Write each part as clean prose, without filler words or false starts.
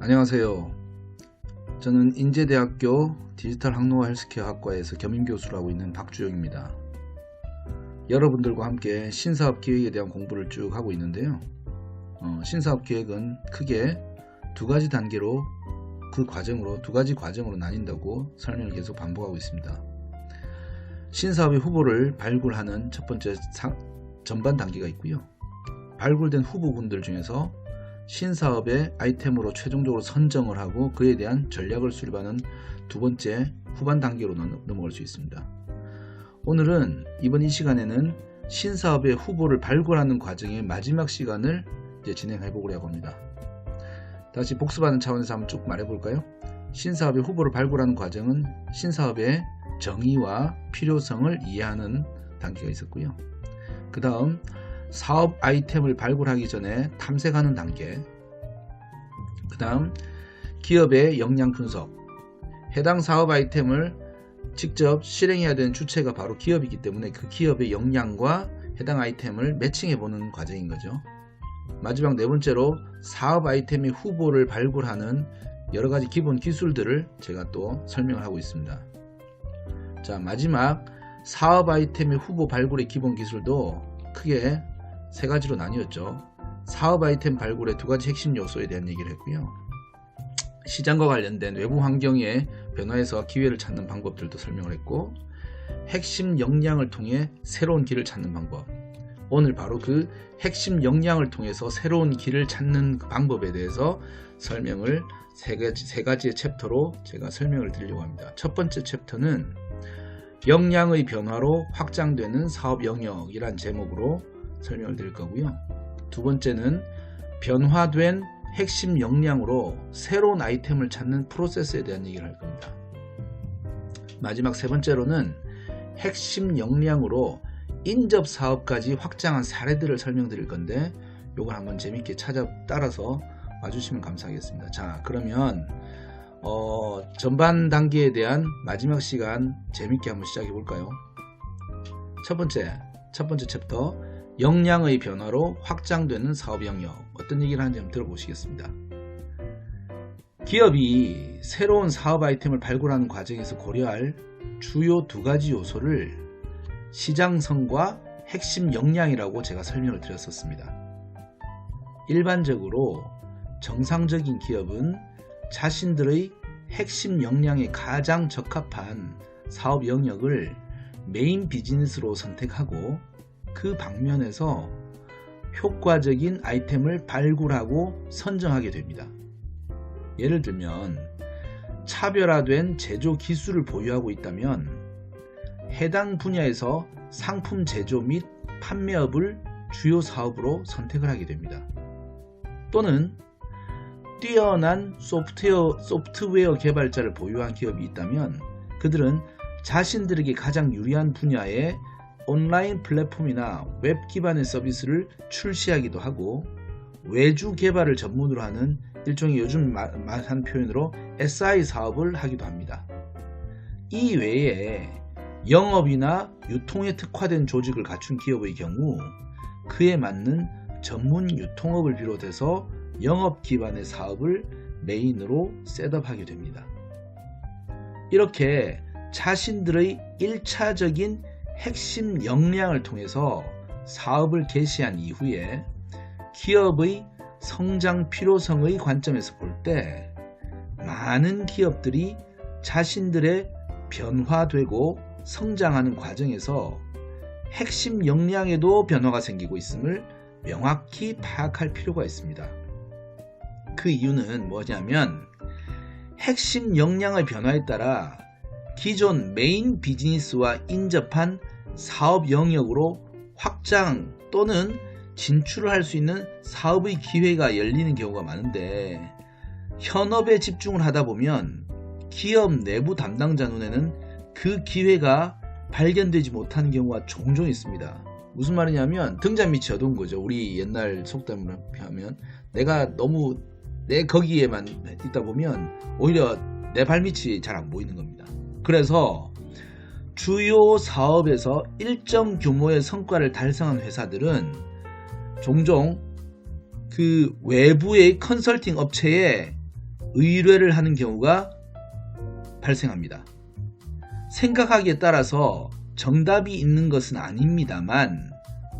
안녕하세요. 저는 인제대학교 디지털 항로화 헬스케어 학과에서 겸임교수를 하고 있는 박주영입니다. 여러분들과 함께 신사업 기획에 대한 공부를 쭉 하고 있는데요. 신사업 기획은 크게 두 가지 과정으로 나뉜다고 설명을 계속 반복하고 있습니다. 신사업의 후보를 발굴하는 첫 번째 전반 단계가 있고요. 발굴된 후보군들 중에서 신사업의 아이템으로 최종적으로 선정을 하고 그에 대한 전략을 수립하는 두 번째 후반 단계로 넘어갈 수 있습니다. 오늘은 이번 이 시간에는 신사업의 후보를 발굴하는 과정의 마지막 시간을 이제 진행해 보려고 합니다. 다시 복습하는 차원에서 한번 쭉 말해 볼까요? 신사업의 후보를 발굴하는 과정은 신사업의 정의와 필요성을 이해하는 단계가 있었고요. 그 다음 사업 아이템을 발굴하기 전에 탐색하는 단계, 그 다음 기업의 역량 분석, 해당 사업 아이템을 직접 실행해야 되는 주체가 바로 기업이기 때문에 그 기업의 역량과 해당 아이템을 매칭해 보는 과정인 거죠. 마지막 네 번째로 사업 아이템의 후보를 발굴하는 여러가지 기본 기술들을 제가 또 설명을 하고 있습니다. 자, 마지막 사업 아이템의 후보 발굴의 기본 기술도 크게 세 가지로 나뉘었죠. 사업 아이템 발굴의 두 가지 핵심 요소에 대한 얘기를 했고요. 시장과 관련된 외부 환경의 변화에서 기회를 찾는 방법들도 설명을 했고, 핵심 역량을 통해 새로운 길을 찾는 방법, 오늘 바로 그 핵심 역량을 통해서 새로운 길을 찾는 그 방법에 대해서 설명을 세 가지의 챕터로 제가 설명을 드리려고 합니다. 첫 번째 챕터는 역량의 변화로 확장되는 사업 영역이란 제목으로 설명을 드릴 거고요. 두 번째는 변화된 핵심 역량으로 새로운 아이템을 찾는 프로세스에 대한 얘기를 할 겁니다. 마지막 세 번째로는 핵심 역량으로 인접 사업까지 확장한 사례들을 설명드릴 건데 요걸 한번 재밌게 따라서 와주시면 감사하겠습니다. 자, 그러면 전반 단계에 대한 마지막 시간 재밌게 한번 시작해 볼까요? 첫 번째 챕터, 역량의 변화로 확장되는 사업 영역. 어떤 얘기를 하는지 한번 들어보시겠습니다. 기업이 새로운 사업 아이템을 발굴하는 과정에서 고려할 주요 두 가지 요소를 시장성과 핵심 역량이라고 제가 설명을 드렸었습니다. 일반적으로 정상적인 기업은 자신들의 핵심 역량에 가장 적합한 사업 영역을 메인 비즈니스로 선택하고 그 방면에서 효과적인 아이템을 발굴하고 선정하게 됩니다. 예를 들면 차별화된 제조 기술을 보유하고 있다면 해당 분야에서 상품 제조 및 판매업을 주요 사업으로 선택을 하게 됩니다. 또는 뛰어난 소프트웨어 개발자를 보유한 기업이 있다면 그들은 자신들에게 가장 유리한 분야의 온라인 플랫폼이나 웹 기반의 서비스를 출시하기도 하고 외주 개발을 전문으로 하는 일종의 요즘 한 표현으로 SI 사업을 하기도 합니다. 이 외에 영업이나 유통에 특화된 조직을 갖춘 기업의 경우 그에 맞는 전문 유통업을 비롯해서 영업 기반의 사업을 메인으로 셋업하게 됩니다. 이렇게 자신들의 1차적인 핵심 역량을 통해서 사업을 개시한 이후에 기업의 성장 필요성의 관점에서 볼 때 많은 기업들이 자신들의 변화되고 성장하는 과정에서 핵심 역량에도 변화가 생기고 있음을 명확히 파악할 필요가 있습니다. 그 이유는 뭐냐면 핵심 역량의 변화에 따라 기존 메인 비즈니스와 인접한 사업 영역으로 확장 또는 진출을 할 수 있는 사업의 기회가 열리는 경우가 많은데 현업에 집중을 하다 보면 기업 내부 담당자 눈에는 그 기회가 발견되지 못하는 경우가 종종 있습니다. 무슨 말이냐면 등잔 밑이 어두운 거죠. 우리 옛날 속담으로 하면 내가 너무 내 거기에만 있다 보면 오히려 내 발밑이 잘 안 보이는 겁니다. 그래서 주요 사업에서 일정 규모의 성과를 달성한 회사들은 종종 그 외부의 컨설팅 업체에 의뢰를 하는 경우가 발생합니다. 생각하기에 따라서 정답이 있는 것은 아닙니다만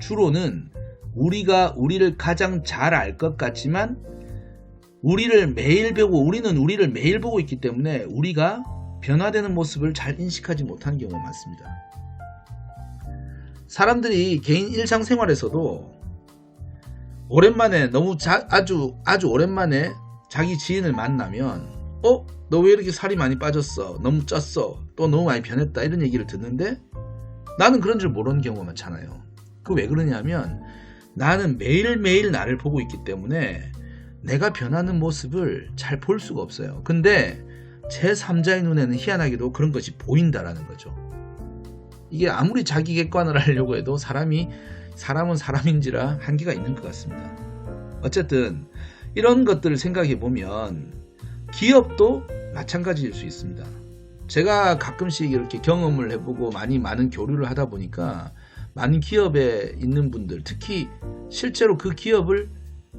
주로는 우리가 우리를 가장 잘 알 것 같지만 우리를 매일 보고 있기 때문에 우리가 변화되는 모습을 잘 인식하지 못하는 경우가 많습니다. 사람들이 개인 일상생활에서도 오랜만에 아주 오랜만에 자기 지인을 만나면 너 왜 이렇게 살이 많이 빠졌어? 너무 쪘어? 또 너무 많이 변했다? 이런 얘기를 듣는데 나는 그런 줄 모르는 경우가 많잖아요. 그 왜 그러냐면 나는 매일매일 나를 보고 있기 때문에 내가 변하는 모습을 잘 볼 수가 없어요. 근데 제3자의 눈에는 희한하게도 그런 것이 보인다라는 거죠. 이게 아무리 자기 객관을 하려고 해도 사람은 사람인지라 한계가 있는 것 같습니다. 어쨌든 이런 것들을 생각해 보면 기업도 마찬가지일 수 있습니다. 제가 가끔씩 이렇게 경험을 해보고 많은 교류를 하다 보니까 많은 기업에 있는 분들, 특히 실제로 그 기업을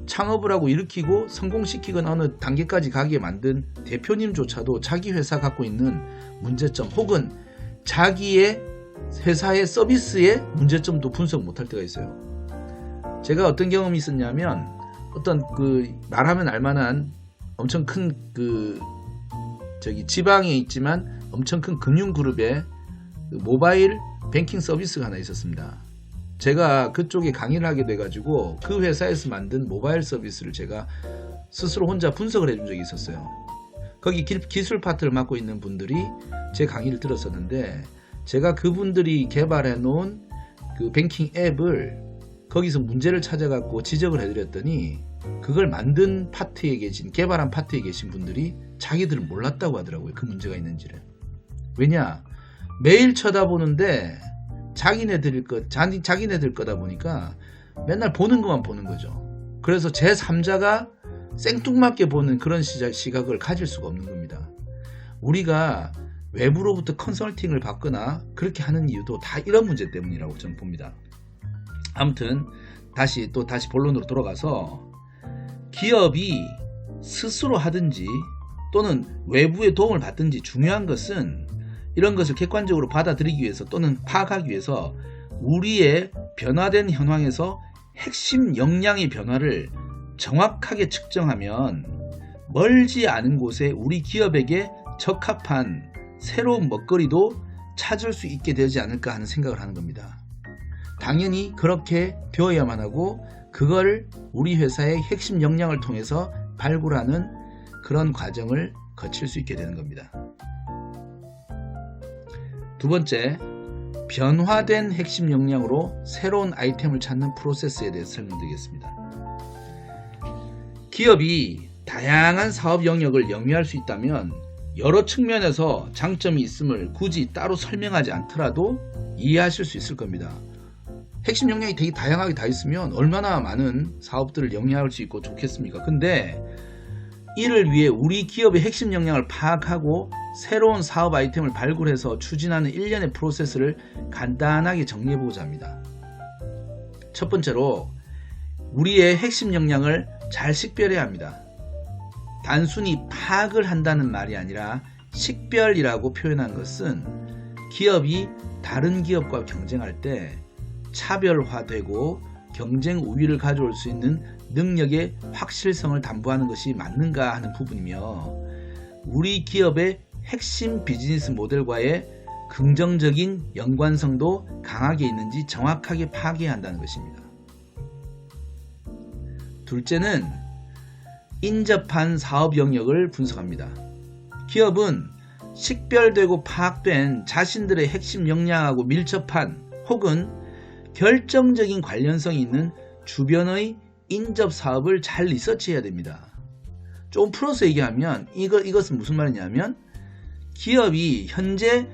창업을 하고 일으키고 성공시키거나 어느 단계까지 가게 만든 대표님조차도 자기 회사 갖고 있는 문제점 혹은 자기의 회사의 서비스의 문제점도 분석 못할 때가 있어요. 제가 어떤 경험이 있었냐면 어떤 말하면 알만한 엄청 큰 지방에 있지만 엄청 큰 금융그룹의 모바일 뱅킹 서비스가 하나 있었습니다. 제가 그쪽에 강의를 하게 돼가지고 그 회사에서 만든 모바일 서비스를 제가 스스로 혼자 분석을 해준 적이 있었어요. 거기 기술 파트를 맡고 있는 분들이 제 강의를 들었었는데 제가 그분들이 개발해 놓은 그 뱅킹 앱을 거기서 문제를 찾아갖고 지적을 해드렸더니 그걸 만든 파트에 개발한 파트에 계신 분들이 자기들은 몰랐다고 하더라고요. 그 문제가 있는지를. 왜냐? 매일 쳐다보는데 자기네들 거다 보니까 맨날 보는 것만 보는 거죠. 그래서 제3자가 생뚱맞게 보는 그런 시각을 가질 수가 없는 겁니다. 우리가 외부로부터 컨설팅을 받거나 그렇게 하는 이유도 다 이런 문제 때문이라고 저는 봅니다. 아무튼 다시 본론으로 돌아가서 기업이 스스로 하든지 또는 외부의 도움을 받든지 중요한 것은 이런 것을 객관적으로 받아들이기 위해서 또는 파악하기 위해서 우리의 변화된 현황에서 핵심 역량의 변화를 정확하게 측정하면 멀지 않은 곳에 우리 기업에게 적합한 새로운 먹거리도 찾을 수 있게 되지 않을까 하는 생각을 하는 겁니다. 당연히 그렇게 되어야만 하고 그걸 우리 회사의 핵심 역량을 통해서 발굴하는 그런 과정을 거칠 수 있게 되는 겁니다. 두 번째, 변화된 핵심 역량으로 새로운 아이템을 찾는 프로세스에 대해서 설명드리겠습니다. 기업이 다양한 사업 영역을 영위할 수 있다면 여러 측면에서 장점이 있음을 굳이 따로 설명하지 않더라도 이해하실 수 있을 겁니다. 핵심 역량이 되게 다양하게 다 있으면 얼마나 많은 사업들을 영위할 수 있고 좋겠습니까? 근데 이를 위해 우리 기업의 핵심 역량을 파악하고 새로운 사업 아이템을 발굴해서 추진하는 일련의 프로세스를 간단하게 정리해보고자 합니다. 첫 번째로 우리의 핵심 역량을 잘 식별해야 합니다. 단순히 파악을 한다는 말이 아니라 식별이라고 표현한 것은 기업이 다른 기업과 경쟁할 때 차별화되고 경쟁 우위를 가져올 수 있는 능력의 확실성을 담보하는 것이 맞는가 하는 부분이며 우리 기업의 핵심 비즈니스 모델과의 긍정적인 연관성도 강하게 있는지 정확하게 파악해야 한다는 것입니다. 둘째는 인접한 사업 영역을 분석합니다. 기업은 식별되고 파악된 자신들의 핵심 역량하고 밀접한 혹은 결정적인 관련성이 있는 주변의 인접 사업을 잘 리서치해야 됩니다. 좀 풀어서 얘기하면 이것은 무슨 말이냐면 기업이 현재의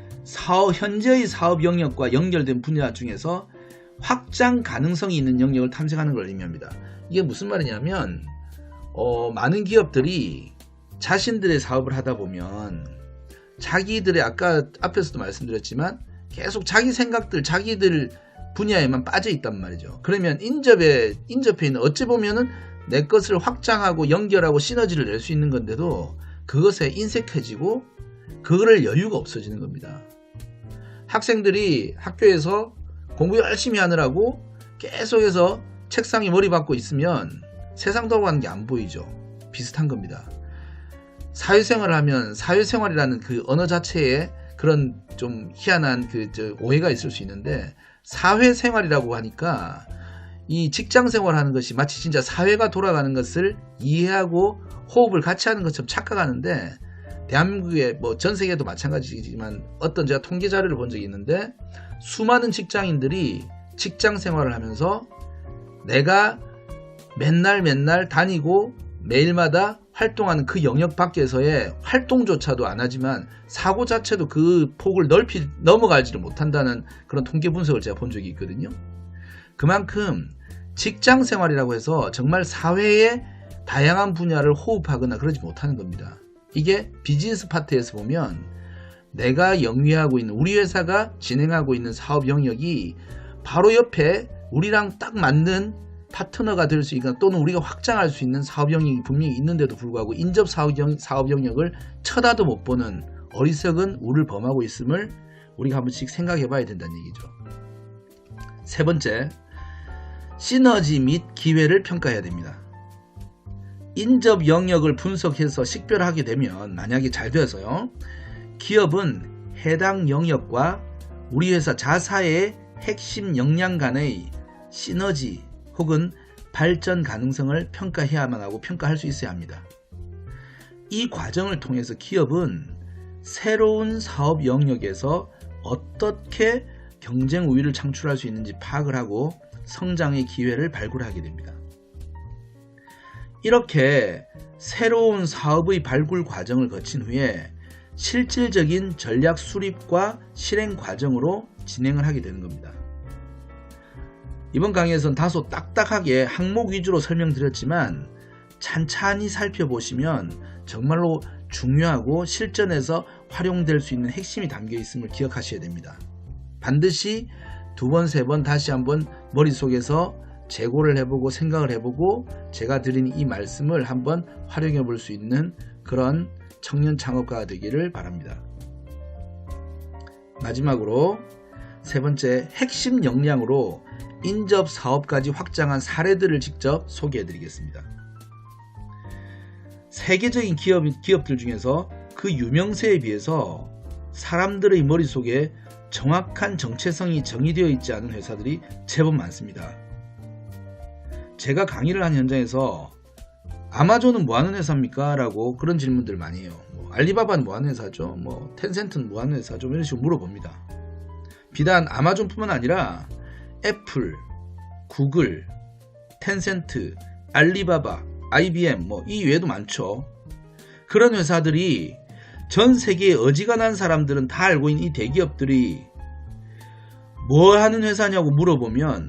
사업 영역과 연결된 분야 중에서 확장 가능성이 있는 영역을 탐색하는 걸 의미합니다. 이게 무슨 말이냐면 많은 기업들이 자신들의 사업을 하다 보면 자기들의 아까 앞에서도 말씀드렸지만 계속 자기 생각들 자기들 분야에만 빠져 있단 말이죠. 그러면 인접에 있는 어찌 보면은 내 것을 확장하고 연결하고 시너지를 낼 수 있는 건데도 그것에 인색해지고 그거를 여유가 없어지는 겁니다. 학생들이 학교에서 공부 열심히 하느라고 계속해서 책상에 머리 박고 있으면 세상 돌아가는 게 안 보이죠. 비슷한 겁니다. 사회생활을 하면 사회생활이라는 그 언어 자체에 그런 좀 희한한 오해가 있을 수 있는데, 사회생활이라고 하니까 이 직장생활 하는 것이 마치 진짜 사회가 돌아가는 것을 이해하고 호흡을 같이 하는 것처럼 착각하는데, 대한민국의 전 세계도 마찬가지지만 어떤 제가 통계 자료를 본 적이 있는데, 수많은 직장인들이 직장 생활을 하면서 내가 맨날 다니고 매일마다 활동하는 그 영역 밖에서의 활동조차도 안 하지만 사고 자체도 그 폭을 넘어가지를 못한다는 그런 통계 분석을 제가 본 적이 있거든요. 그만큼 직장 생활이라고 해서 정말 사회의 다양한 분야를 호흡하거나 그러지 못하는 겁니다. 이게 비즈니스 파트에서 보면 내가 영위하고 있는, 우리 회사가 진행하고 있는 사업 영역이 바로 옆에 우리랑 딱 맞는 파트너가 될 수 있거나 또는 우리가 확장할 수 있는 사업 영역이 분명히 있는데도 불구하고 인접 사업 영역을 쳐다도 못 보는 어리석은 우를 범하고 있음을 우리가 한 번씩 생각해 봐야 된다는 얘기죠. 세 번째, 시너지 및 기회를 평가해야 됩니다. 인접 영역을 분석해서 식별하게 되면, 만약에 잘 되어서요, 기업은 해당 영역과 우리 회사 자사의 핵심 역량 간의 시너지 혹은 발전 가능성을 평가해야만 하고 평가할 수 있어야 합니다. 이 과정을 통해서 기업은 새로운 사업 영역에서 어떻게 경쟁 우위를 창출할 수 있는지 파악을 하고 성장의 기회를 발굴하게 됩니다. 이렇게 새로운 사업의 발굴 과정을 거친 후에 실질적인 전략 수립과 실행 과정으로 진행을 하게 되는 겁니다. 이번 강의에서는 다소 딱딱하게 항목 위주로 설명드렸지만 찬찬히 살펴보시면 정말로 중요하고 실전에서 활용될 수 있는 핵심이 담겨 있음을 기억하셔야 됩니다. 반드시 2번, 3번 다시 한번 머릿속에서 재고를 해보고 생각을 해보고 제가 드린 이 말씀을 한번 활용해 볼 수 있는 그런 청년 창업가가 되기를 바랍니다. 마지막으로 세 번째, 핵심 역량으로 인접 사업까지 확장한 사례들을 직접 소개해 드리겠습니다. 세계적인 기업들 중에서 그 유명세에 비해서 사람들의 머릿속에 정확한 정체성이 정의되어 있지 않은 회사들이 제법 많습니다. 제가 강의를 한 현장에서 아마존은 뭐하는 회사입니까? 라고 그런 질문들 많이 해요. 알리바바는 뭐하는 회사죠? 텐센트는 뭐하는 회사죠? 이런 식으로 물어봅니다. 비단 아마존뿐만 아니라 애플, 구글, 텐센트, 알리바바, IBM 이 외에도 많죠. 그런 회사들이 전 세계에 어지간한 사람들은 다 알고 있는 이 대기업들이 뭐 하는 회사냐고 물어보면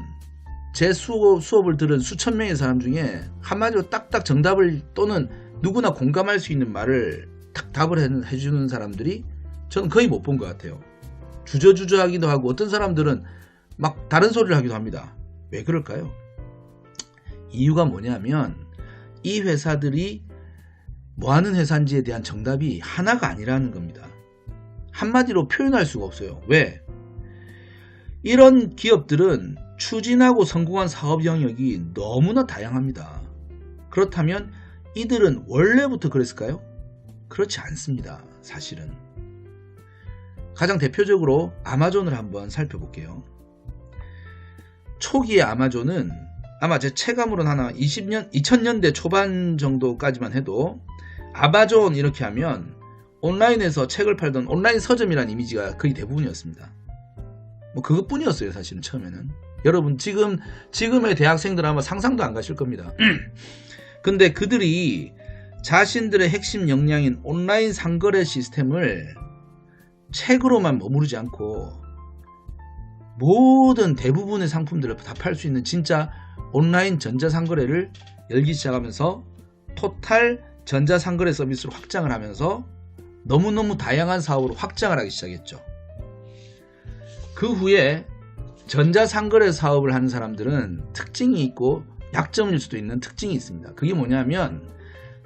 제 수업을 들은 수천 명의 사람 중에 한마디로 딱딱 정답을 또는 누구나 공감할 수 있는 말을 딱 답을 해주는 사람들이 저는 거의 못 본 것 같아요. 주저주저 하기도 하고 어떤 사람들은 막 다른 소리를 하기도 합니다. 왜 그럴까요? 이유가 뭐냐면 이 회사들이 뭐 하는 회사인지에 대한 정답이 하나가 아니라는 겁니다. 한마디로 표현할 수가 없어요. 왜? 이런 기업들은 추진하고 성공한 사업 영역이 너무나 다양합니다. 그렇다면 이들은 원래부터 그랬을까요? 그렇지 않습니다. 사실은. 가장 대표적으로 아마존을 한번 살펴볼게요. 초기의 아마존은 아마 제 체감으로는 하나 2000년대 초반 정도까지만 해도 아마존 이렇게 하면 온라인에서 책을 팔던 온라인 서점이라는 이미지가 거의 대부분이었습니다. 그것뿐이었어요. 사실은 처음에는. 여러분 지금의 대학생들 아마 상상도 안 가실 겁니다. 근데 그들이 자신들의 핵심 역량인 온라인 상거래 시스템을 책으로만 머무르지 않고 모든 대부분의 상품들을 다 팔 수 있는 진짜 온라인 전자상거래를 열기 시작하면서 토탈 전자상거래 서비스로 확장을 하면서 너무너무 다양한 사업으로 확장을 하기 시작했죠. 그 후에 전자상거래 사업을 하는 사람들은 특징이 있고 약점일 수도 있는 특징이 있습니다. 그게 뭐냐면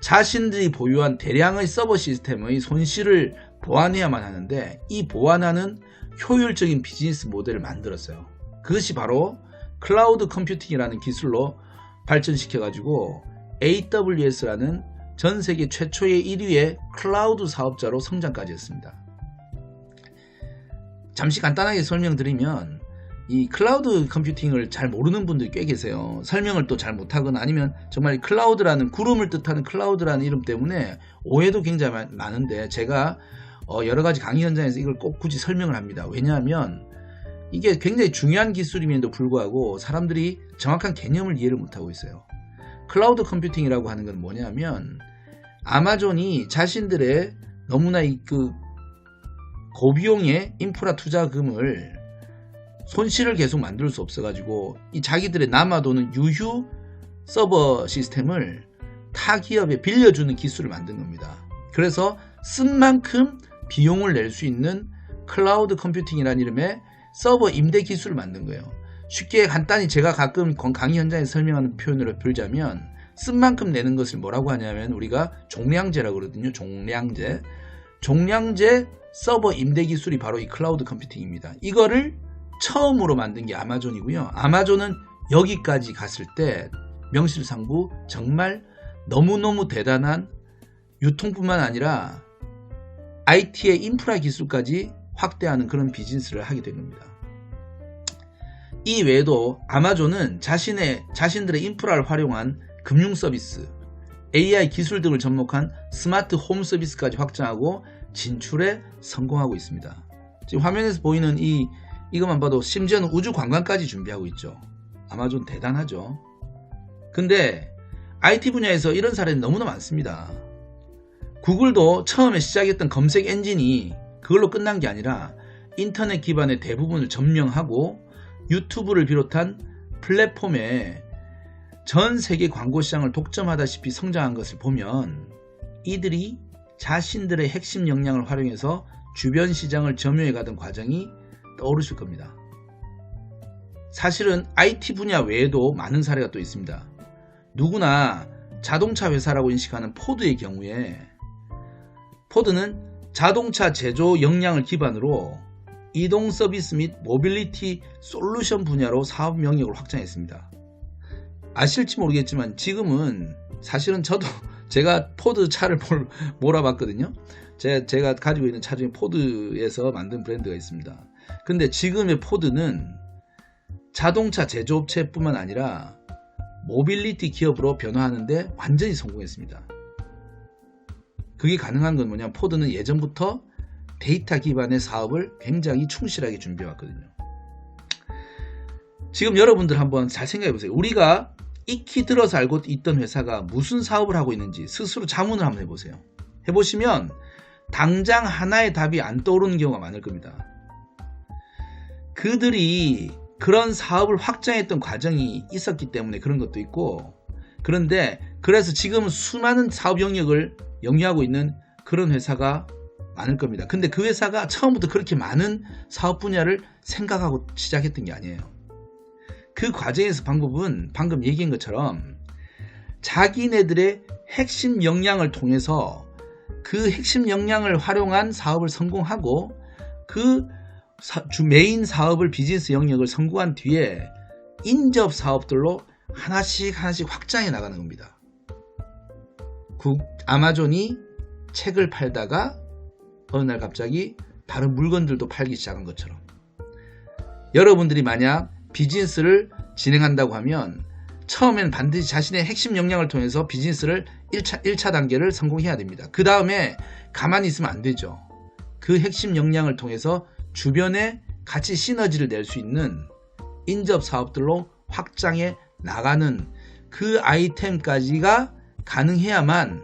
자신들이 보유한 대량의 서버 시스템의 손실을 보완해야만 하는데 이 보완하는 효율적인 비즈니스 모델을 만들었어요. 그것이 바로 클라우드 컴퓨팅이라는 기술로 발전시켜 가지고 AWS라는 전 세계 최초의 1위의 클라우드 사업자로 성장까지 했습니다. 잠시 간단하게 설명드리면 이 클라우드 컴퓨팅을 잘 모르는 분들이 꽤 계세요. 설명을 또 잘 못하거나 아니면 정말 클라우드라는 구름을 뜻하는 클라우드라는 이름 때문에 오해도 굉장히 많은데 제가 여러가지 강의 현장에서 이걸 꼭 굳이 설명을 합니다. 왜냐하면 이게 굉장히 중요한 기술임에도 불구하고 사람들이 정확한 개념을 이해를 못하고 있어요. 클라우드 컴퓨팅이라고 하는 건 뭐냐면 아마존이 자신들의 너무나 그 고비용의 인프라 투자금을 손실을 계속 만들 수 없어가지고 이 자기들의 남아도는 유휴 서버 시스템을 타 기업에 빌려주는 기술을 만든 겁니다. 그래서 쓴 만큼 비용을 낼 수 있는 클라우드 컴퓨팅이라는 이름의 서버 임대 기술을 만든 거예요. 쉽게 간단히 제가 가끔 강의 현장에서 설명하는 표현으로 빌자면 쓴 만큼 내는 것을 뭐라고 하냐면 우리가 종량제라고 그러거든요. 종량제 서버 임대 기술이 바로 이 클라우드 컴퓨팅입니다. 이거를 처음으로 만든 게 아마존이고요. 아마존은 여기까지 갔을 때 명실상부 정말 너무너무 대단한 유통뿐만 아니라 IT의 인프라 기술까지 확대하는 그런 비즈니스를 하게 된 겁니다. 이 외에도 아마존은 자신들의 인프라를 활용한 금융 서비스, AI 기술 등을 접목한 스마트 홈 서비스까지 확장하고 진출에 성공하고 있습니다. 지금 화면에서 보이는 이것만 봐도 심지어는 우주 관광까지 준비하고 있죠. 아마존 대단하죠. 근데 IT 분야에서 이런 사례는 너무나 많습니다. 구글도 처음에 시작했던 검색 엔진이 그걸로 끝난 게 아니라 인터넷 기반의 대부분을 점령하고 유튜브를 비롯한 플랫폼에 전 세계 광고 시장을 독점하다시피 성장한 것을 보면 이들이 자신들의 핵심 역량을 활용해서 주변 시장을 점유해 가던 과정이 떠오르실 겁니다. 사실은 IT 분야 외에도 많은 사례가 또 있습니다. 누구나 자동차 회사라고 인식하는 포드의 경우에 포드는 자동차 제조 역량을 기반으로 이동 서비스 및 모빌리티 솔루션 분야로 사업 영역을 확장했습니다. 아실지 모르겠지만 지금은 사실은 저도 제가 포드 차를 몰아봤거든요. 제가 가지고 있는 차 중에 포드에서 만든 브랜드가 있습니다. 근데 지금의 포드는 자동차 제조업체뿐만 아니라 모빌리티 기업으로 변화하는데 완전히 성공했습니다. 그게 가능한 건 뭐냐면 포드는 예전부터 데이터 기반의 사업을 굉장히 충실하게 준비해왔거든요. 지금 여러분들 한번 잘 생각해 보세요. 우리가 익히 들어서 알고 있던 회사가 무슨 사업을 하고 있는지 스스로 자문을 한번 해보세요. 해보시면 당장 하나의 답이 안 떠오르는 경우가 많을 겁니다. 그들이 그런 사업을 확장했던 과정이 있었기 때문에 그런 것도 있고, 그런데 그래서 지금 수많은 사업 영역을 영위하고 있는 그런 회사가 많을 겁니다. 근데 그 회사가 처음부터 그렇게 많은 사업 분야를 생각하고 시작했던 게 아니에요. 그 과정에서 방법은 방금 얘기한 것처럼 자기네들의 핵심 역량을 통해서 그 핵심 역량을 활용한 사업을 성공하고 그 메인 사업을 비즈니스 영역을 성공한 뒤에 인접 사업들로 하나씩 확장해 나가는 겁니다. 아마존이 책을 팔다가 어느 날 갑자기 다른 물건들도 팔기 시작한 것처럼 여러분들이 만약 비즈니스를 진행한다고 하면 처음엔 반드시 자신의 핵심 역량을 통해서 비즈니스를 1차 단계를 성공해야 됩니다. 그 다음에 가만히 있으면 안 되죠. 그 핵심 역량을 통해서 주변에 같이 시너지를 낼 수 있는 인접 사업들로 확장해 나가는 그 아이템까지가 가능해야만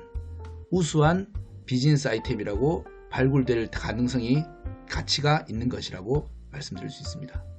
우수한 비즈니스 아이템이라고 발굴될 가능성이 가치가 있는 것이라고 말씀드릴 수 있습니다.